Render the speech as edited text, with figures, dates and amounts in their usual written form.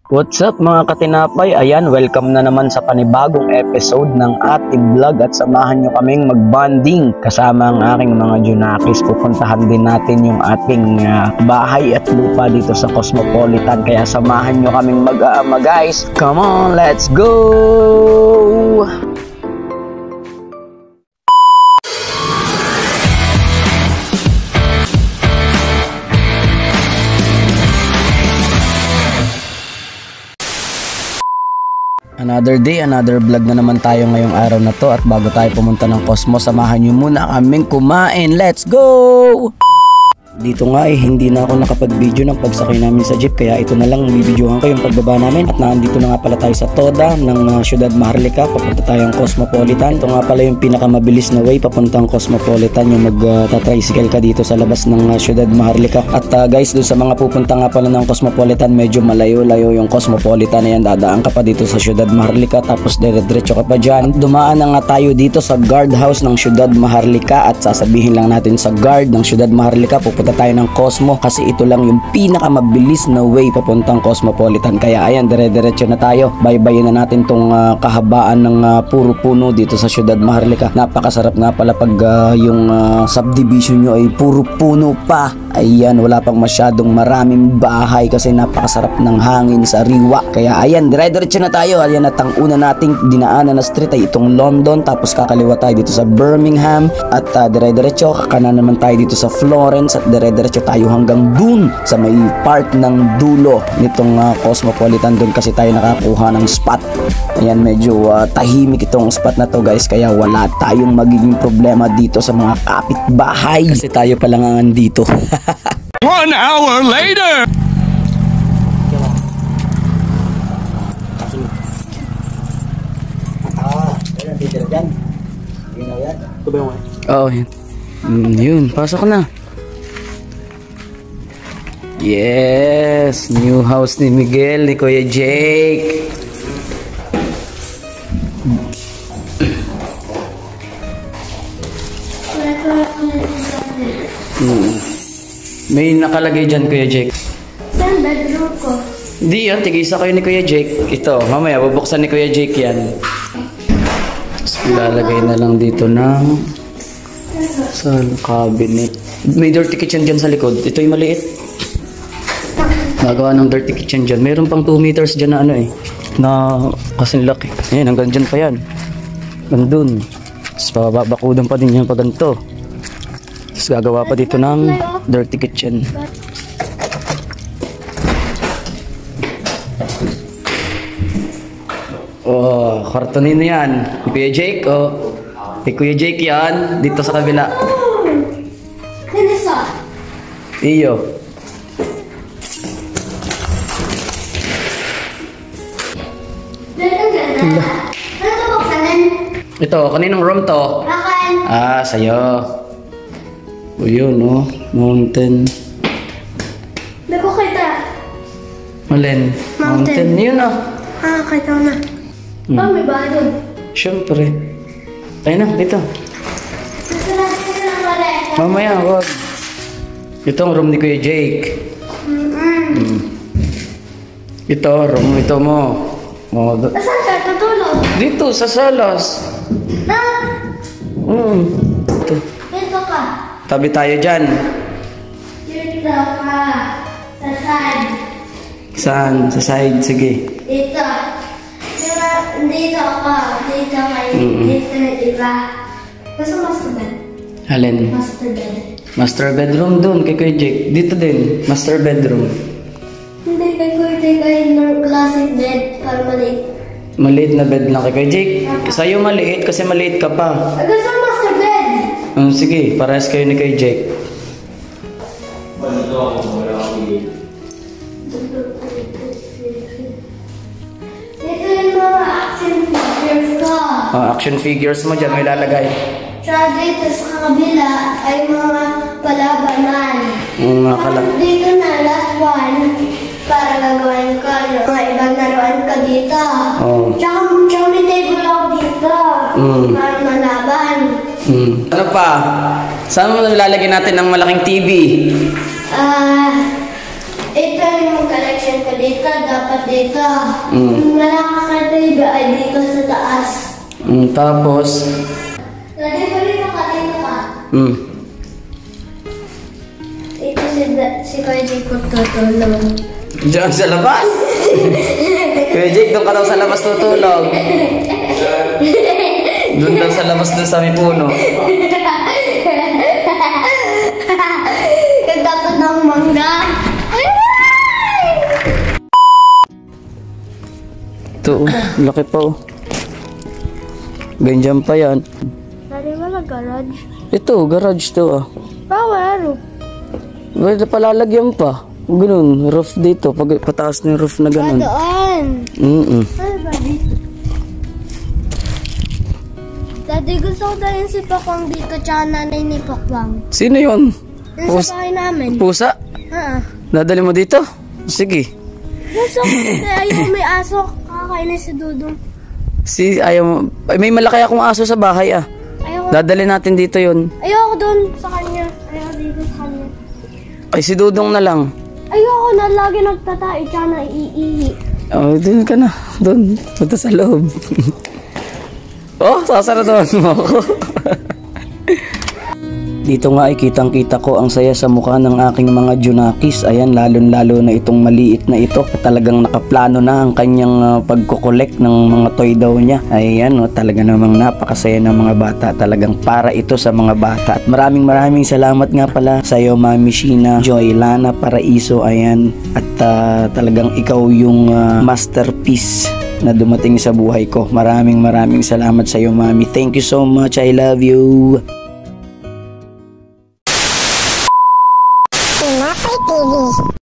What's up mga katinapay? Ayan, welcome na naman sa panibagong episode ng ating vlog at samahan nyo kaming magbanding kasama ang aking mga Junakis. Pupuntahan din natin yung ating bahay at lupa dito sa Cosmopolitan. Kaya samahan nyo kaming mag-aama guys. Come on, let's go! Another day, another vlog na naman tayo ngayong araw na to. At bago tayo pumunta ng Cosmo, samahan nyo muna kaming kumain. Let's go! Dito nga hindi na ako nakapag-video ng pagsakay namin sa jeep. Kaya ito na lang, bibidyohan ko yung pagbaba namin. At nandito na nga pala tayo sa Toda ng Ciudad Maharlika. Papunta tayong Cosmopolitan. Ito nga pala yung pinakamabilis na way papuntang Cosmopolitan. Yung mag-tricycle ka dito sa labas ng Ciudad Maharlika. At guys, doon sa mga pupunta nga pala ng Cosmopolitan, medyo malayo-layo yung Cosmopolitan. Ayan, dadaan ka pa dito sa Ciudad Maharlika. Tapos dire-diretso ka pa dyan. Dumaan na nga tayo dito sa guardhouse ng Ciudad Maharlika. At sasabihin lang natin sa guard ng Ciudad Maharlika, pupunta tayo ng Cosmo kasi ito lang yung pinakamabilis na way papuntang Cosmopolitan. Kaya ayan, dire-diretso na tayo. Baybayin na natin tong kahabaan ng puro puno dito sa Ciudad Maharlika. Napakasarap nga pala pag yung subdivision nyo ay puro puno pa. Ayan, wala pang masyadong maraming bahay kasi napakasarap ng hangin sa riwa. Kaya ayan, dire-diretso na tayo. Ayan, at ang una nating dinaanan na street ay itong London. Tapos kakaliwa tayo dito sa Birmingham. At dire-diretso, kakanan naman tayo dito sa Florence. At dire-diretso tayo hanggang dun sa may part ng dulo nitong Cosmopolitan. Dun kasi tayo nakakuha ng spot. Ayan, medyo tahimik itong spot na to guys. Kaya wala tayong magiging problema dito sa mga kapitbahay. Kasi tayo pa lang ang andito. 1 hour later! Oh, yun. Yun, pasok na. Yes, new house ni Miguel, ni Kuya Jake. May nakalagay dyan, Kuya Jake. Saan bedroom ko? Di yan, tigisa kayo ni Kuya Jake. Ito, mamaya, bubuksan ni Kuya Jake yan. Lalagay na lang dito ng sa cabinet. May dirty kitchen dyan sa likod. Ito yung maliit. Nagawa ng dirty kitchen dyan. Meron pang 2 meters dyan na ano eh. Na kasing laki. Ayan, hanggang dyan pa yan. Nandun. Tapos pababakudan pa din yan pag ganito. Tapos gagawa pa dito ng dirty kitchen. Oh, kartonino yan. Ni Kuya Jake, oh. Ni Kuya Jake yan. Dito sa kabila. Kanisa? Iyo. Ano to buksanin? Ito, kaninong room to? Akan. Ah, sa'yo. O yun, oh. Mountain. Hindi ko kita. Malin? Mountain. Yun, oh. Ah, kita ko na. May bahay doon. Siyempre. Tayo na, dito. Gusto natin lang wala. Mamaya, wag. Ito ang room ni Kuya Jake. Ito, room ito mo. Oh, Saan ka tutulog? dito, sa salas. Na? Ito. Dito ka. Tabi tayo dyan. Dito ka. Sa side. Saan? Sa side, sige. Dito. Dito ka. Dito kayo. Dito na iba. Gusto master bed? Alin? Master bed. Master bedroom doon kay Kuya Jake. Dito din, master bedroom. Hindi kay Kuya Jake ay classic bed para maliit. Maliit na bed lang kay Kuya Jake. Sa'yo maliit kasi maliit ka pa. Gusto master bed? Sige, parehas kayo ni Kuya Jake. Dito yung mga action figures ko. Action figures mo dyan, may lalagay. Tsaka dito sa kabila ay mga palabanan. Mga kalak. Dito na, last one. Para gagawin ko yung mga ibang naroan ka dito. Tsaka may table ako dito. Para malaban. Ano pa? Saan mo nilalagay natin ng malaking TV? Ito yung collection ko dito. dito, dapat dito. Malakakita yung ay dito sa taas. Tapos? Dati pa rin dito ka. Ito si Kuya Jake ko tutulog. Diyan sa labas? Kuya Jake, doon ka daw sa labas tutulog. Doon daw sa labas doon sa may puno. Kagdato ng mangga. Ito, laki pa oh. Ganyan pa yan. Dari wala garage. Ito, garage to ah. Power. Pwede palalagyan pa. Ganun, roof dito. Pag pataas na yung roof na ganun. Doon. Ay, buddy. Daddy, gusto ko dahil si Pakwang dito tsaka nanay ni Pakwang. Sino yun? Yung sa bahay namin. Pusa? Dadali mo dito? Sige. Gusto ko kasi ayaw may aso. Kakainis si Dudong. May malaki akong aso sa bahay ah. Ayoko. Dadali natin dito yun. Ayoko doon sa kanya. Ayoko dito sa kanya. Ay, si Dudong na lang. Ayoko na lagi nagtatai tsaka naiihi. Oh, doon ka na. Doon. Punta sa loob. Oh, sasaraduhan mo ako. Dito nga ay kitang-kita ko ang saya sa mukha ng aking mga junakis. Ayan, lalo na itong maliit na ito. Talagang nakaplano na ang kanyang pagkukolekt ng mga toy daw niya. Ayan, talaga namang napakasaya ng mga bata. Talagang para ito sa mga bata. At maraming salamat nga pala sa iyo, Mami Sheena, Joylana Paraiso. Ayan, at talagang ikaw yung masterpiece na dumating sa buhay ko. Maraming salamat sa iyo, Mami. Thank you so much. I love you.